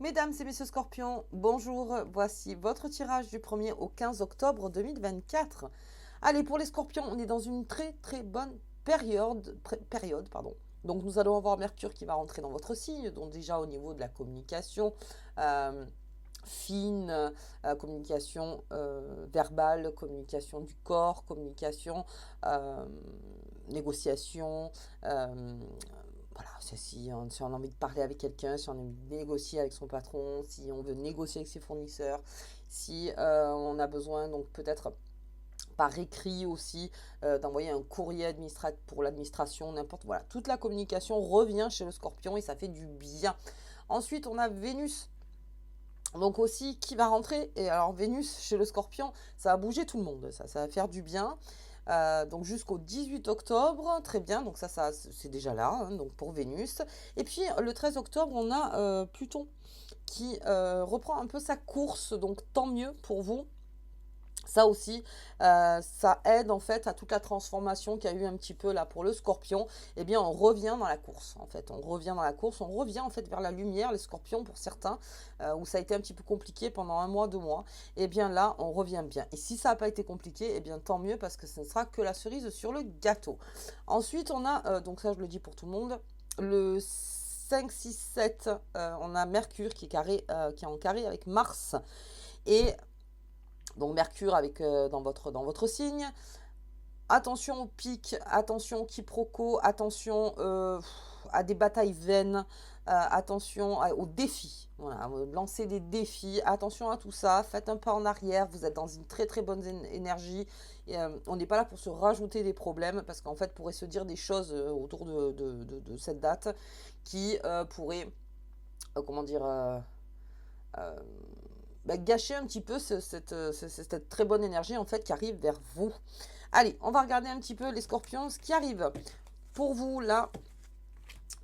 Mesdames et messieurs Scorpions, bonjour, voici votre tirage du 1er au 15 octobre 2024. Allez, pour les Scorpions, on est dans une très bonne période. Donc nous allons avoir Mercure qui va rentrer dans votre signe, donc déjà au niveau de la communication fine, communication verbale, communication du corps, communication, négociation, voilà, si on a envie de parler avec quelqu'un, si on a envie de négocier avec son patron, si on veut négocier avec ses fournisseurs, si on a besoin, donc peut-être par écrit aussi, d'envoyer un courrier pour l'administration, n'importe, voilà. Toute la communication revient chez le Scorpion et ça fait du bien. Ensuite, on a Vénus. Donc aussi, qui va rentrer. Et alors, Vénus, chez le Scorpion, ça va bouger tout le monde. Ça va faire du bien. Donc jusqu'au 18 octobre, très bien, donc ça c'est déjà là, hein, donc pour Vénus. Et puis le 13 octobre, on a Pluton qui reprend un peu sa course, donc tant mieux pour vous. Ça aussi, ça aide en fait à toute la transformation qu'il y a eu un petit peu là pour le Scorpion. Eh bien, on revient dans la course en fait. On revient dans la course, on revient en fait vers la lumière, les Scorpions pour certains, où ça a été un petit peu compliqué pendant un mois, 2 mois. Eh bien là, on revient bien. Et si ça n'a pas été compliqué, eh bien tant mieux parce que ce ne sera que la cerise sur le gâteau. Ensuite, on a, donc ça je le dis pour tout le monde, le 5, 6, 7, on a Mercure qui est en carré avec Mars. Et donc Mercure dans votre signe. Attention au pic, attention au quiproquo, attention à des batailles vaines, attention aux défis. Voilà, lancez des défis, attention à tout ça, faites un pas en arrière, vous êtes dans une très bonne énergie. Et, on n'est pas là pour se rajouter des problèmes, parce qu'en fait, pourrait se dire des choses autour de cette date qui pourraient, comment dire, gâcher un petit peu cette très bonne énergie en fait qui arrive vers vous. Allez, on va regarder un petit peu les Scorpions, ce qui arrive pour vous là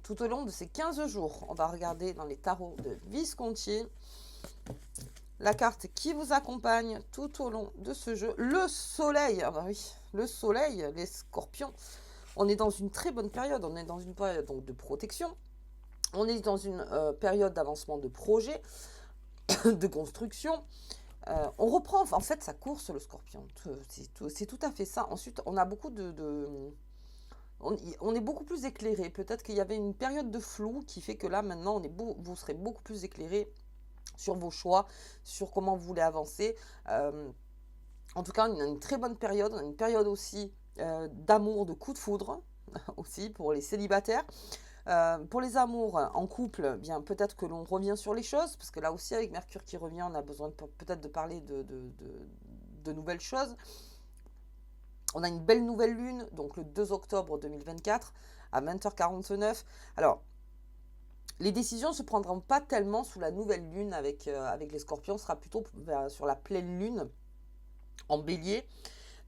tout au long de ces 15 jours. On va regarder dans les tarots de Visconti la carte qui vous accompagne tout au long de ce jeu. Le soleil, ah bah oui, le soleil, les Scorpions. On est dans une très bonne période, on est dans une période donc, de protection. On est dans une période d'avancement de projet, de construction. On reprend en fait sa course, le Scorpion. C'est tout à fait ça. Ensuite, on a beaucoup on est beaucoup plus éclairé. Peut-être qu'il y avait une période de flou qui fait que là, maintenant, vous serez beaucoup plus éclairé sur vos choix, sur comment vous voulez avancer. En tout cas, on a une très bonne période. On a une période aussi d'amour, de coup de foudre, aussi pour les célibataires. Pour les amours en couple, bien peut-être que l'on revient sur les choses, parce que là aussi avec Mercure qui revient, on a besoin peut-être de parler de nouvelles choses. On a une belle nouvelle lune, donc le 2 octobre 2024 à 20h49. Alors, les décisions ne se prendront pas tellement sous la nouvelle lune avec les Scorpions, ce sera plutôt sur la pleine lune en bélier.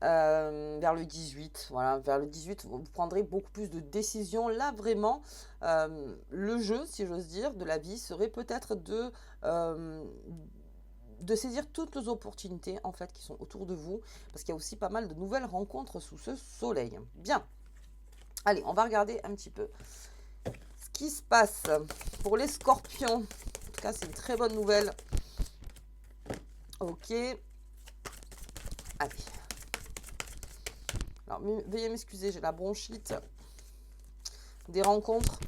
Vers le 18, voilà, vers le 18, vous prendrez beaucoup plus de décisions. Là, vraiment, le jeu, si j'ose dire, de la vie serait peut-être de saisir toutes les opportunités, en fait, qui sont autour de vous, parce qu'il y a aussi pas mal de nouvelles rencontres sous ce soleil. Bien. Allez, on va regarder un petit peu ce qui se passe pour les Scorpions. En tout cas, c'est une très bonne nouvelle. Ok. Allez. Alors, veuillez m'excuser, j'ai la bronchite. Des rencontres.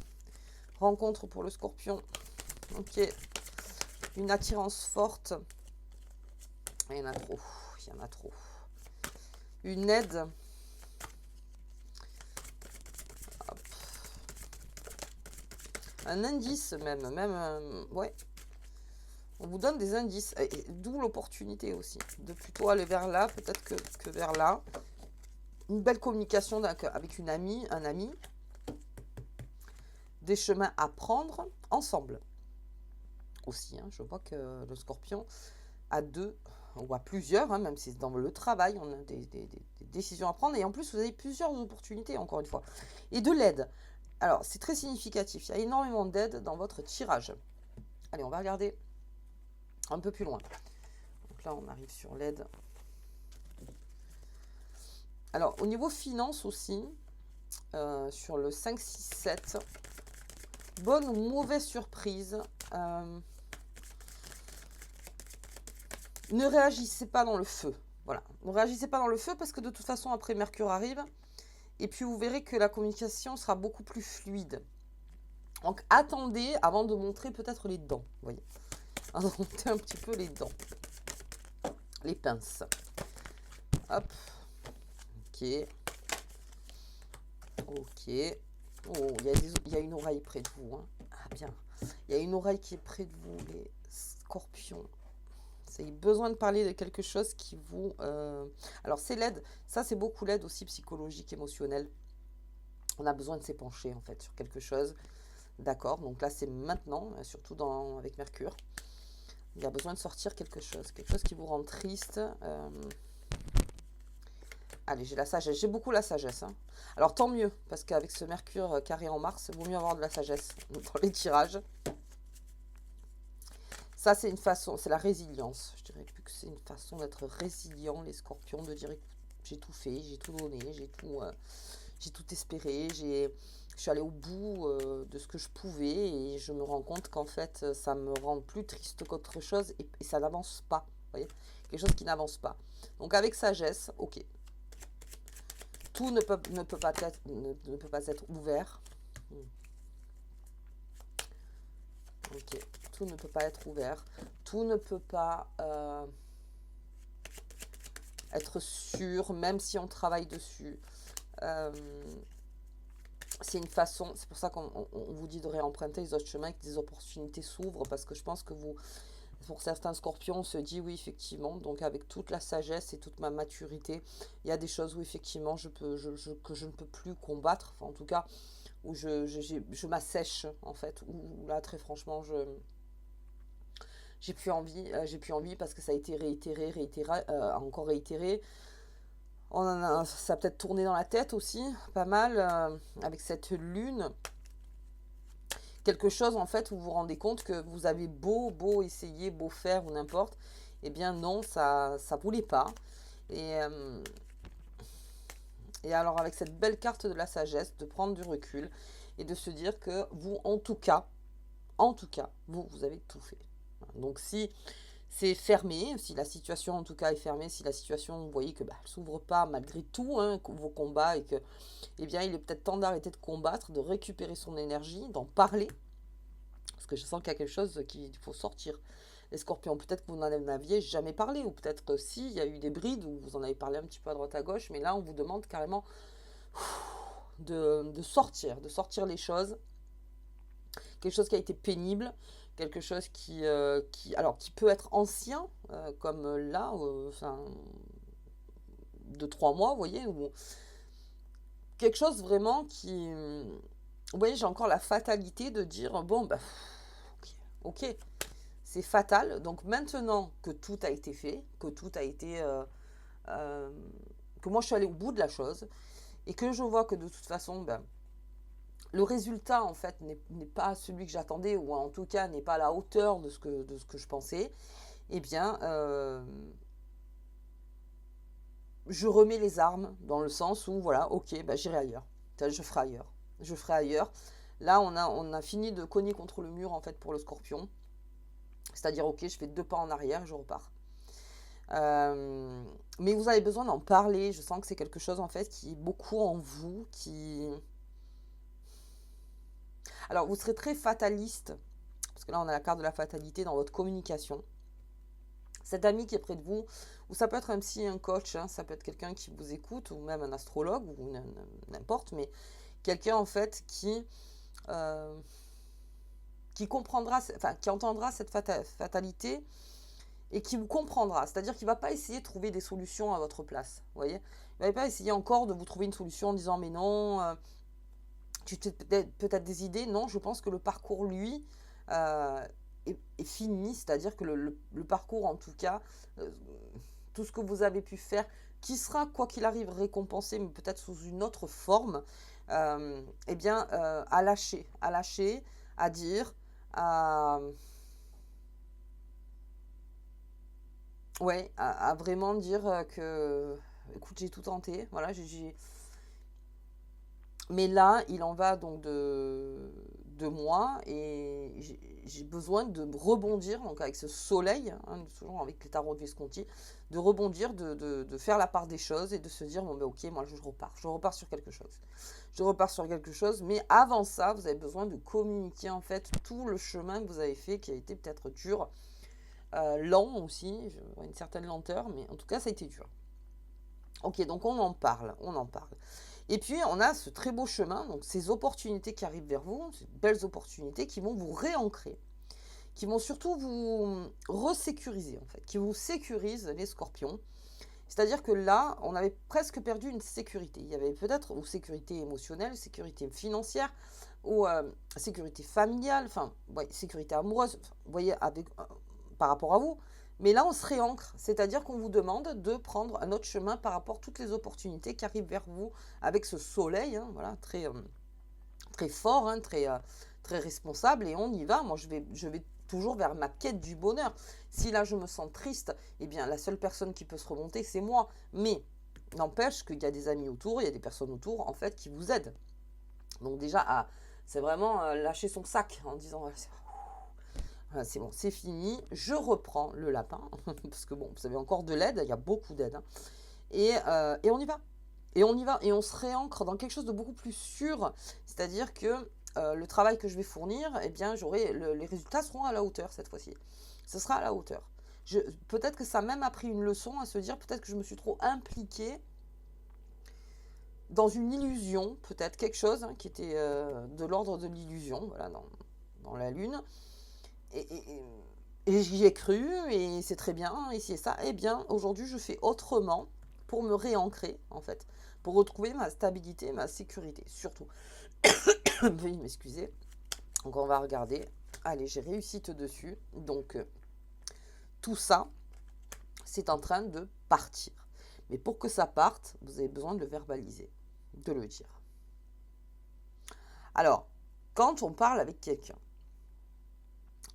Rencontres pour le Scorpion. Ok. Une attirance forte. Il y en a trop. Il y en a trop. Une aide. Hop. Un indice même. Ouais. On vous donne des indices. D'où l'opportunité aussi. De plutôt aller vers là, peut-être que vers là. Une belle communication avec une amie, un ami. Des chemins à prendre ensemble. Aussi, hein, je vois que le Scorpion à deux ou à plusieurs, hein, même si c'est dans le travail, on a des décisions à prendre. Et en plus, vous avez plusieurs opportunités, encore une fois. Et de l'aide. Alors, c'est très significatif. Il y a énormément d'aide dans votre tirage. Allez, on va regarder un peu plus loin. Donc là, on arrive sur l'aide. Alors, au niveau finance aussi, sur le 5, 6, 7, bonne ou mauvaise surprise. Ne réagissez pas dans le feu. Voilà. Ne réagissez pas dans le feu parce que de toute façon, après, Mercure arrive. Et puis, vous verrez que la communication sera beaucoup plus fluide. Donc, attendez avant de montrer peut-être les dents. Vous voyez. Avant de montrer un petit peu les dents. Les pinces. Hop. Ok. Ok. Oh, il y a une oreille près de vous. Hein. Ah, bien. Il y a une oreille qui est près de vous, les scorpions. C'est besoin de parler de quelque chose qui vous... Alors, c'est l'aide. Ça, c'est beaucoup l'aide aussi psychologique, émotionnelle. On a besoin de s'épancher, en fait, sur quelque chose. D'accord. Donc là, c'est maintenant, surtout avec Mercure. Il y a besoin de sortir quelque chose. Quelque chose qui vous rend triste. Allez, j'ai la sagesse. J'ai beaucoup la sagesse. Hein. Alors, tant mieux. Parce qu'avec ce Mercure carré en Mars, il vaut mieux avoir de la sagesse dans les tirages. Ça, c'est une façon, c'est la résilience. Je dirais plus que c'est une façon d'être résilient, les scorpions, de dire j'ai tout fait, j'ai tout donné, j'ai tout espéré, je suis allée au bout de ce que je pouvais et je me rends compte qu'en fait, ça me rend plus triste qu'autre chose et ça n'avance pas. Vous voyez, quelque chose qui n'avance pas. Donc, avec sagesse, ok. Tout ne peut pas être ouvert. Ok. Tout ne peut pas être ouvert. Tout ne peut pas être sûr, même si on travaille dessus. C'est une façon, c'est pour ça qu'on vous dit de réemprunter les autres chemins, que des opportunités s'ouvrent, parce que je pense que vous, pour certains scorpions, on se dit oui, effectivement, donc avec toute la sagesse et toute ma maturité, il y a des choses où effectivement que je ne peux plus combattre, enfin en tout cas, où je m'assèche en fait, où là très franchement, j'ai plus envie parce que ça a été réitéré, encore réitéré. Ça a peut-être tourné dans la tête aussi, pas mal, avec cette lune. Quelque chose en fait où vous vous rendez compte que vous avez beau essayer, beau faire ou n'importe, eh bien non, ça voulait pas. Et, euh, et alors avec cette belle carte de la sagesse, de prendre du recul et de se dire que vous, en tout cas, vous avez tout fait. Donc si c'est fermé, si la situation en tout cas est fermée, si la situation, vous voyez que elle s'ouvre pas malgré tout, hein, vos combats, et que, eh bien, il est peut-être temps d'arrêter de combattre, de récupérer son énergie, d'en parler, parce que je sens qu'il y a quelque chose qu'il faut sortir. Les scorpions, peut-être que vous n'en aviez jamais parlé, ou peut-être que si, il y a eu des brides où vous en avez parlé un petit peu à droite à gauche, mais là, on vous demande carrément de sortir les choses, quelque chose qui a été pénible, quelque chose qui peut être ancien, comme là, de 3 mois, vous voyez, ou quelque chose vraiment qui... Vous voyez, j'ai encore la fatalité de dire, bon, ok, c'est fatal. Donc maintenant que tout a été fait, que tout a été... que moi je suis allée au bout de la chose, et que je vois que de toute façon, le résultat en fait n'est pas celui que j'attendais, ou en tout cas n'est pas à la hauteur de ce que je pensais, eh bien, je remets les armes dans le sens où, voilà, ok, j'irai ailleurs. Je ferai ailleurs. Je ferai ailleurs. Là, on a fini de cogner contre le mur, en fait, pour le scorpion. C'est-à-dire, ok, je fais 2 pas en arrière et je repars. Mais vous avez besoin d'en parler. Je sens que c'est quelque chose, en fait, qui est beaucoup en vous, qui... Alors, vous serez très fataliste, parce que là, on a la carte de la fatalité dans votre communication. Cet ami qui est près de vous, ou ça peut être un psy, un coach, hein, ça peut être quelqu'un qui vous écoute, ou même un astrologue, ou n'importe, mais quelqu'un, en fait, qui comprendra, enfin, qui entendra cette fatalité et qui vous comprendra. C'est-à-dire qu'il ne va pas essayer de trouver des solutions à votre place. Vous voyez, il ne va pas essayer encore de vous trouver une solution en disant mais non, tu as peut-être des idées. Non, je pense que le parcours, lui, est fini. C'est-à-dire que le parcours, en tout cas, tout ce que vous avez pu faire, qui sera, quoi qu'il arrive, récompensé, mais peut-être sous une autre forme, eh bien, à lâcher, à dire, ouais, à vraiment dire que, écoute, j'ai tout tenté, voilà, Mais là, il en va donc de moi et j'ai besoin de rebondir, donc avec ce soleil, hein, toujours avec les tarots de Visconti, de rebondir, de faire la part des choses et de se dire, bon ben ok, moi je repars sur quelque chose. Je repars sur quelque chose, mais avant ça, vous avez besoin de communiquer en fait tout le chemin que vous avez fait, qui a été peut-être dur, lent aussi, je vois une certaine lenteur, mais en tout cas ça a été dur. Ok, donc on en parle, on en parle. Et puis, on a ce très beau chemin, donc ces opportunités qui arrivent vers vous, ces belles opportunités qui vont vous réancrer, qui vont surtout vous resécuriser, en fait, qui vous sécurisent les scorpions. C'est-à-dire que là, on avait presque perdu une sécurité. Il y avait peut-être ou sécurité émotionnelle, sécurité financière, ou sécurité familiale, enfin, ouais, sécurité amoureuse, vous voyez, avec, par rapport à vous. Mais là, on se réancre, c'est-à-dire qu'on vous demande de prendre un autre chemin par rapport à toutes les opportunités qui arrivent vers vous avec ce soleil, hein, voilà, très, très fort, hein, très, très responsable, et on y va. Moi, je vais toujours vers ma quête du bonheur. Si là, je me sens triste, eh bien, la seule personne qui peut se remonter, c'est moi. Mais n'empêche qu'il y a des amis autour, il y a des personnes autour, en fait, qui vous aident. Donc déjà, c'est vraiment lâcher son sac en disant, c'est bon, c'est fini, je reprends le lapin, parce que bon, vous avez encore de l'aide, il y a beaucoup d'aide, hein, et on y va. Et on y va, et on se réancre dans quelque chose de beaucoup plus sûr, c'est-à-dire que le travail que je vais fournir, eh bien, les résultats seront à la hauteur cette fois-ci. Ce sera à la hauteur. Peut-être que ça m'a même appris une leçon à se dire, peut-être que je me suis trop impliquée dans une illusion, peut-être quelque chose hein, qui était de l'ordre de l'illusion, voilà, dans la lune. Et j'y ai cru, et c'est très bien, et c'est ça. Eh bien, aujourd'hui, je fais autrement pour me réancrer, en fait, pour retrouver ma stabilité, ma sécurité, surtout. Veuillez m'excuser. Donc, on va regarder. Allez, j'ai réussite dessus. Donc, tout ça, c'est en train de partir. Mais pour que ça parte, vous avez besoin de le verbaliser, de le dire. Alors, quand on parle avec quelqu'un,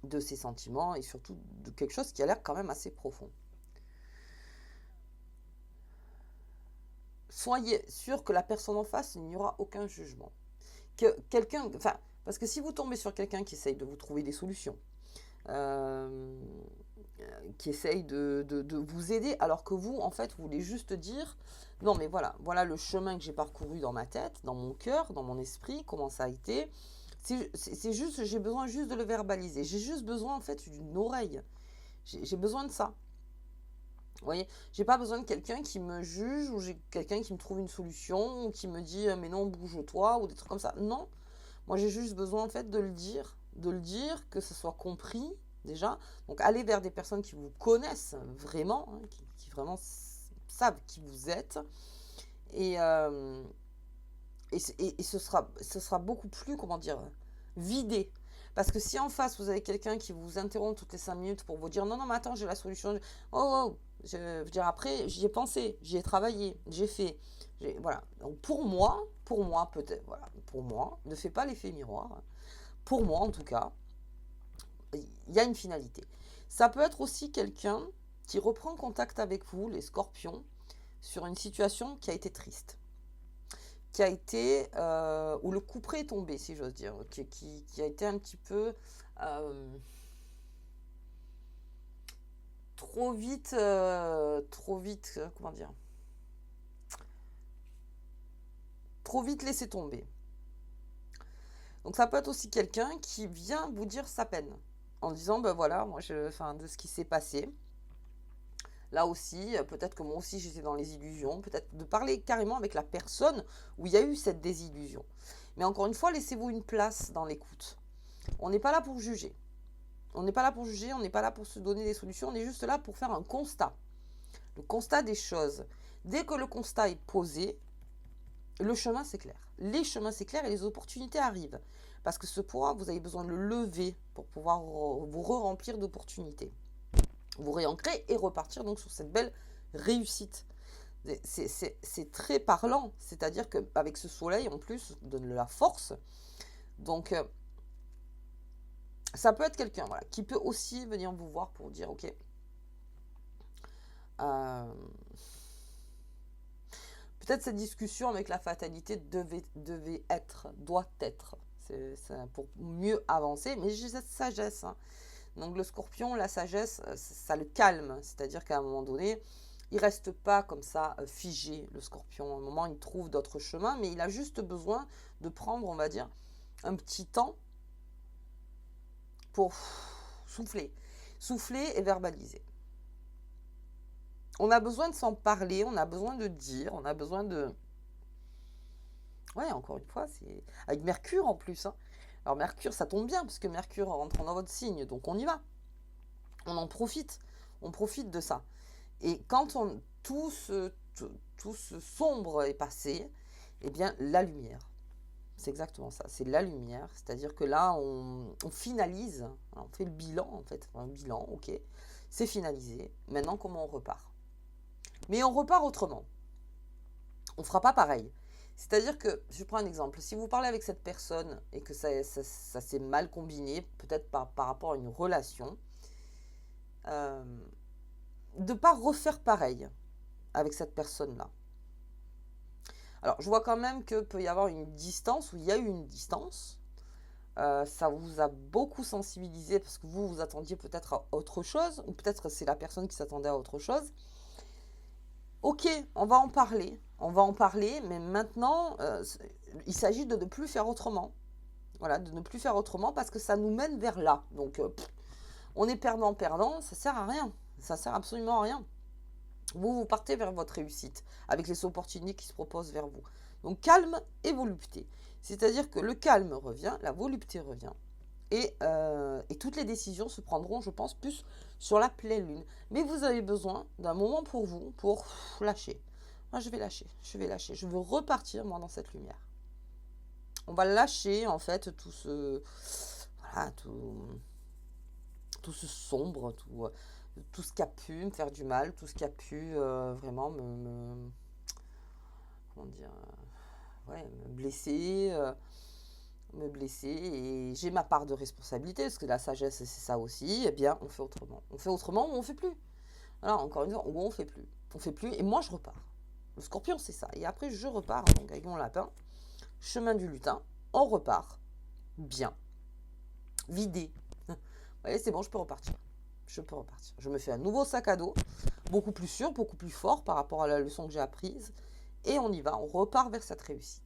de ses sentiments et surtout de quelque chose qui a l'air quand même assez profond. Soyez sûr que la personne en face, il n'y aura aucun jugement. Que quelqu'un, enfin, parce que si vous tombez sur quelqu'un qui essaye de vous trouver des solutions, euh, qui essaye de vous aider, alors que vous, en fait, vous voulez juste dire, non mais voilà le chemin que j'ai parcouru dans ma tête, dans mon cœur, dans mon esprit, comment ça a été. C'est juste, j'ai besoin juste de le verbaliser. J'ai juste besoin, en fait, d'une oreille. J'ai besoin de ça. Vous voyez, j'ai pas besoin de quelqu'un qui me juge ou j'ai quelqu'un qui me trouve une solution ou qui me dit mais non, bouge-toi ou des trucs comme ça. Non, moi j'ai juste besoin en fait de le dire, que ce soit compris déjà. Donc allez vers des personnes qui vous connaissent vraiment, hein, qui vraiment savent qui vous êtes et, ce sera beaucoup plus, comment dire, vidé. Parce que si en face, vous avez quelqu'un qui vous interrompt toutes les 5 minutes pour vous dire non, non, mais attends, j'ai la solution. Oh, oh, je veux dire, après, j'y ai pensé, j'y ai travaillé, j'ai fait. Voilà. Donc pour moi, peut-être, voilà, pour moi, ne fais pas l'effet miroir. Pour moi, en tout cas, il y a une finalité. Ça peut être aussi quelqu'un qui reprend contact avec vous, les scorpions, sur une situation qui a été triste, qui a été, où le couperet est tombé, si j'ose dire, qui a été un petit peu trop vite, comment dire, trop vite laissé tomber. Donc ça peut être aussi quelqu'un qui vient vous dire sa peine, en disant, ben voilà, enfin, de ce qui s'est passé. Là aussi, peut-être que moi aussi j'étais dans les illusions, peut-être de parler carrément avec la personne où il y a eu cette désillusion. Mais encore une fois, laissez-vous une place dans l'écoute. On n'est pas là pour juger. On n'est pas là pour juger, on n'est pas là pour se donner des solutions, on est juste là pour faire un constat. Le constat des choses. Dès que le constat est posé, le chemin c'est clair. Les chemins c'est clair et les opportunités arrivent. Parce que ce point, vous avez besoin de le lever pour pouvoir vous re-remplir d'opportunités. Vous réancrer et repartir donc sur cette belle réussite. C'est très parlant, c'est-à-dire qu'avec ce soleil en plus, donne la force. Donc, ça peut être quelqu'un voilà, qui peut aussi venir vous voir pour dire peut-être peut-être cette discussion avec la fatalité doit être. C'est pour mieux avancer, mais j'ai cette sagesse. Hein. Donc le scorpion, la sagesse, ça le calme. C'est-à-dire qu'à un moment donné, il ne reste pas comme ça figé, le scorpion. À un moment, il trouve d'autres chemins, mais il a juste besoin de prendre, on va dire, un petit temps pour souffler. Souffler et verbaliser. On a besoin de s'en parler, on a besoin de dire, on a besoin de... Ouais, encore une fois, c'est avec Mercure en plus. Hein. Alors Mercure, ça tombe bien, parce que Mercure rentre dans votre signe, donc on y va. On profite de ça. Et quand tout ce sombre est passé, eh bien, la lumière. C'est exactement ça, c'est la lumière. C'est-à-dire que là, on finalise, on fait le bilan, en fait. Un bilan, ok, c'est finalisé. Maintenant, comment on repart? Mais on repart autrement. On ne fera pas pareil. C'est-à-dire que, je prends un exemple, si vous parlez avec cette personne et que ça s'est mal combiné, peut-être par rapport à une relation, de ne pas refaire pareil avec cette personne-là. Alors, je vois quand même que peut y avoir une distance, ou il y a eu une distance. Ça vous a beaucoup sensibilisé parce que vous attendiez peut-être à autre chose, ou peut-être c'est la personne qui s'attendait à autre chose. Ok, on va en parler, mais maintenant, il s'agit de ne plus faire autrement. Voilà, de ne plus faire autrement parce que ça nous mène vers là. Donc, on est perdant-perdant, ça sert à rien. Ça sert absolument à rien. Vous partez vers votre réussite avec les opportunités qui se proposent vers vous. Donc, calme et volupté. C'est-à-dire que le calme revient, la volupté revient. Et toutes les décisions se prendront, je pense, plus sur la pleine lune. Mais vous avez besoin d'un moment pour vous, pour lâcher. Moi, je vais lâcher. Je veux repartir, moi, dans cette lumière. On va lâcher, en fait, tout ce sombre, tout ce qui a pu me faire du mal, tout ce qui a pu vraiment comment dire, me blesser. Me blesser et j'ai ma part de responsabilité parce que la sagesse c'est ça aussi. Eh bien on fait autrement ou on fait plus. Alors encore une fois, ou on fait plus et moi je repars. Le scorpion c'est ça, et après je repars, donc avec mon lapin, chemin du lutin, on repart bien vidé. Vous voyez, c'est bon, je peux repartir, je me fais un nouveau sac à dos, beaucoup plus sûr, beaucoup plus fort par rapport à la leçon que j'ai apprise, et on y va, on repart vers cette réussite.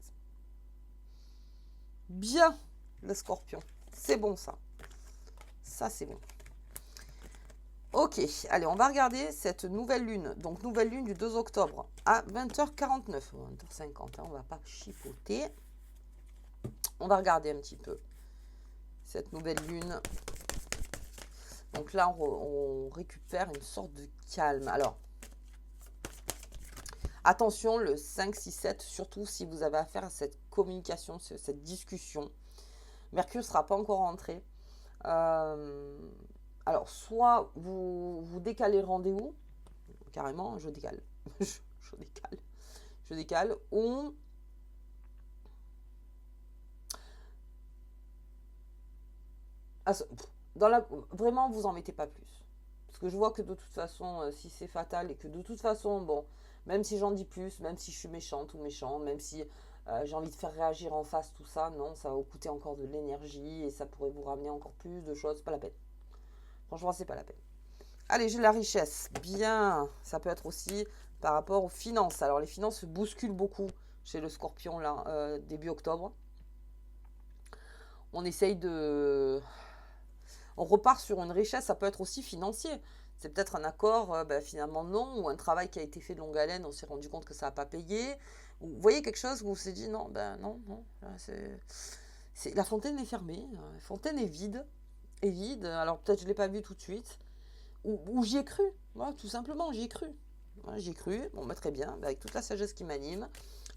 Bien, le scorpion. C'est bon, ça. Ça, c'est bon. Ok, allez, on va regarder cette nouvelle lune. Donc, nouvelle lune du 2 octobre à 20h49. 20h50, hein, on ne va pas chipoter. On va regarder un petit peu cette nouvelle lune. Donc là, on récupère une sorte de calme. Alors, attention, le 5, 6, 7, surtout si vous avez affaire à cette communication, cette discussion. Mercure ne sera pas encore rentré. Alors, soit vous décalez le rendez-vous, carrément, je décale. je décale, ou vraiment, vous en mettez pas plus. Parce que je vois que de toute façon, si c'est fatal et que de toute façon, bon, même si j'en dis plus, même si je suis méchante ou méchant, même si j'ai envie de faire réagir en face tout ça, non, ça va vous coûter encore de l'énergie et ça pourrait vous ramener encore plus de choses, pas la peine. Franchement, c'est pas la peine. Allez, j'ai la richesse. Bien, ça peut être aussi par rapport aux finances. Alors, les finances se bousculent beaucoup chez le scorpion, là, début octobre. On essaye de... On repart sur une richesse, ça peut être aussi financier. C'est peut-être un accord, finalement non, ou un travail qui a été fait de longue haleine, on s'est rendu compte que ça n'a pas payé. Vous voyez quelque chose où vous s'est dit non, non, la fontaine est fermée, la fontaine est vide, alors peut-être je ne l'ai pas vu tout de suite, ou j'y ai cru, voilà, tout simplement, j'y ai cru. Voilà, j'y ai cru, bon, très bien, avec toute la sagesse qui m'anime,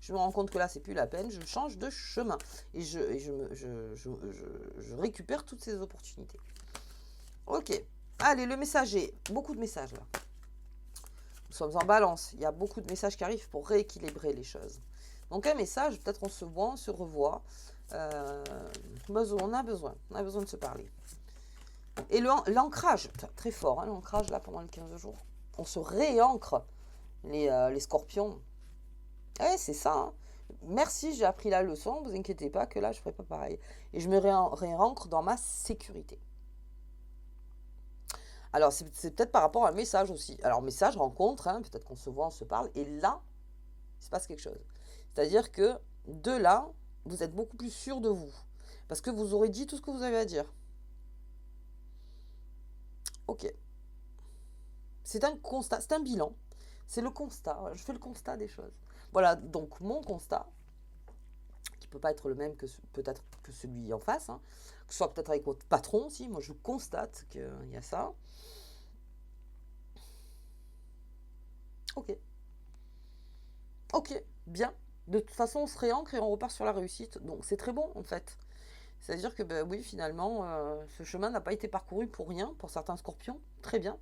je me rends compte que là, c'est plus la peine, je change de chemin, et je récupère toutes ces opportunités. Ok, allez, le messager, beaucoup de messages là. Nous sommes en balance, il y a beaucoup de messages qui arrivent pour rééquilibrer les choses. Donc un message, peut-être on se voit, on se revoit, on a besoin de se parler. Et l'ancrage, très fort, hein, l'ancrage là pendant les 15 jours. On se réancre, les scorpions. Ouais, c'est ça, hein. Merci, j'ai appris la leçon, vous inquiétez pas que là, je ferai pas pareil. Et je me réancre dans ma sécurité. Alors, c'est peut-être par rapport à un message aussi. Alors, message, rencontre, hein, peut-être qu'on se voit, on se parle, et là, il se passe quelque chose. C'est-à-dire que de là, vous êtes beaucoup plus sûr de vous. Parce que vous aurez dit tout ce que vous avez à dire. Ok. C'est un constat, c'est un bilan. C'est le constat. Je fais le constat des choses. Voilà, donc mon constat, qui peut pas être le même que peut-être que celui en face, hein, que ce soit peut-être avec votre patron aussi. Moi, je constate qu'il y a ça. Ok. Ok, bien. De toute façon, on se réancre et on repart sur la réussite. Donc, c'est très bon, en fait. C'est-à-dire que, ben oui, finalement, ce chemin n'a pas été parcouru pour rien, pour certains scorpions. Très bien.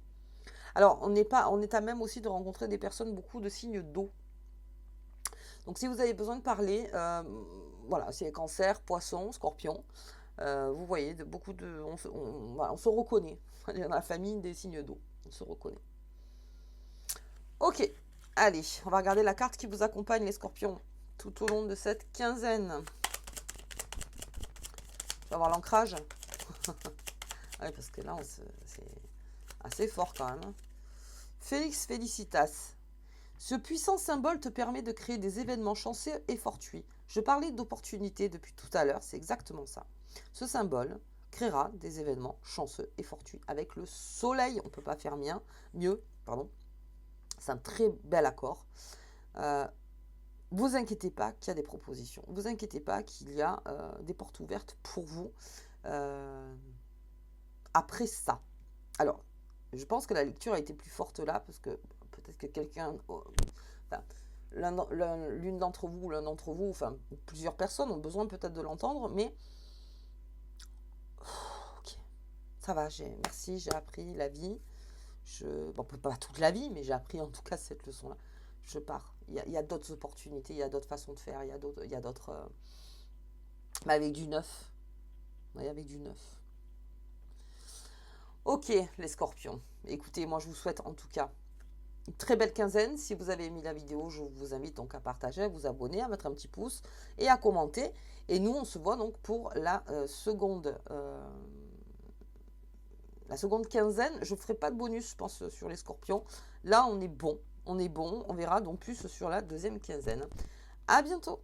Alors, on est à même aussi de rencontrer des personnes, beaucoup de signes d'eau. Donc, si vous avez besoin de parler, voilà, c'est cancer, poisson, scorpion. Vous voyez, beaucoup de. Voilà, on se reconnaît. Il y a dans la famille des signes d'eau. On se reconnaît. Ok, allez, on va regarder la carte qui vous accompagne, les scorpions, tout au long de cette quinzaine. On va voir l'ancrage. Oui, parce que là, c'est assez fort quand même. Félix Felicitas. Ce puissant symbole te permet de créer des événements chanceux et fortuits. Je parlais d'opportunités depuis tout à l'heure, c'est exactement ça. Ce symbole créera des événements chanceux et fortuits avec le soleil. On ne peut pas faire mieux, pardon. C'est un très bel accord. Vous inquiétez pas qu'il y a des propositions. Vous inquiétez pas qu'il y a des portes ouvertes pour vous après ça. Alors, je pense que la lecture a été plus forte là, parce que peut-être que quelqu'un, enfin, l'une d'entre vous ou l'un d'entre vous, enfin plusieurs personnes ont besoin peut-être de l'entendre, mais ok, ça va, merci, j'ai appris la vie. Bon, pas toute la vie, mais j'ai appris en tout cas cette leçon-là. Je pars. Il y a d'autres opportunités, il y a d'autres façons de faire, il y a d'autres. Mais avec du neuf. Oui, avec du neuf. Ok, les scorpions. Écoutez, moi je vous souhaite en tout cas une très belle quinzaine. Si vous avez aimé la vidéo, je vous invite donc à partager, à vous abonner, à mettre un petit pouce et à commenter. Et nous, on se voit donc pour la seconde quinzaine. Je ne ferai pas de bonus, je pense, sur les scorpions. Là, on est bon. On est bon. On verra donc plus sur la deuxième quinzaine. À bientôt!